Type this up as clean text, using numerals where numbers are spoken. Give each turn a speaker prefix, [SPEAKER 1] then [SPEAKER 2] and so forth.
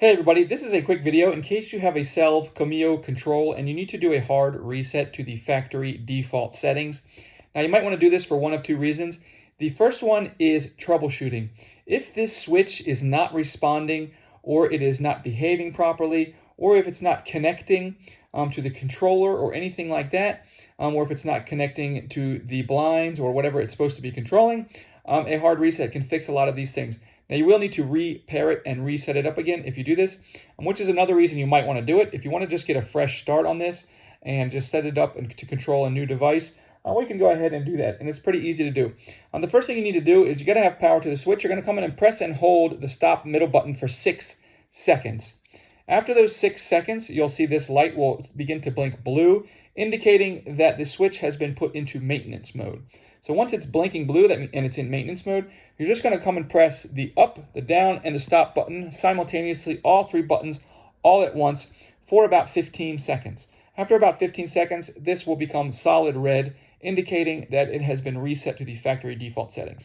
[SPEAKER 1] Hey everybody, this is a quick video in case you have a Selve Commeo control and you need to do a hard reset to the factory default settings. Now you might want to do this for one of two reasons. The first one is troubleshooting. If this switch is not responding, or it is not behaving properly, or if it's not connecting to the controller or anything like that, or if it's not connecting to the blinds or whatever it's supposed to be controlling, a hard reset can fix a lot of these things. Now you will need to repair it and reset it up again if you do this, which is another reason you might want to do it. If you want to just get a fresh start on this and just set it up to control a new device, we can go ahead and do that, and it's pretty easy to do. The first thing you need to do is you got to have power to the switch. You're going to come in and press and hold the stop middle button for 6 seconds. After those 6 seconds, you'll see this light will begin to blink blue, indicating that the switch has been put into maintenance mode. So once it's blinking blue and it's in maintenance mode, you're just going to come and press the up, the down, and the stop button simultaneously, all 3 buttons, all at once for about 15 seconds. After about 15 seconds, this will become solid red, indicating that it has been reset to the factory default settings.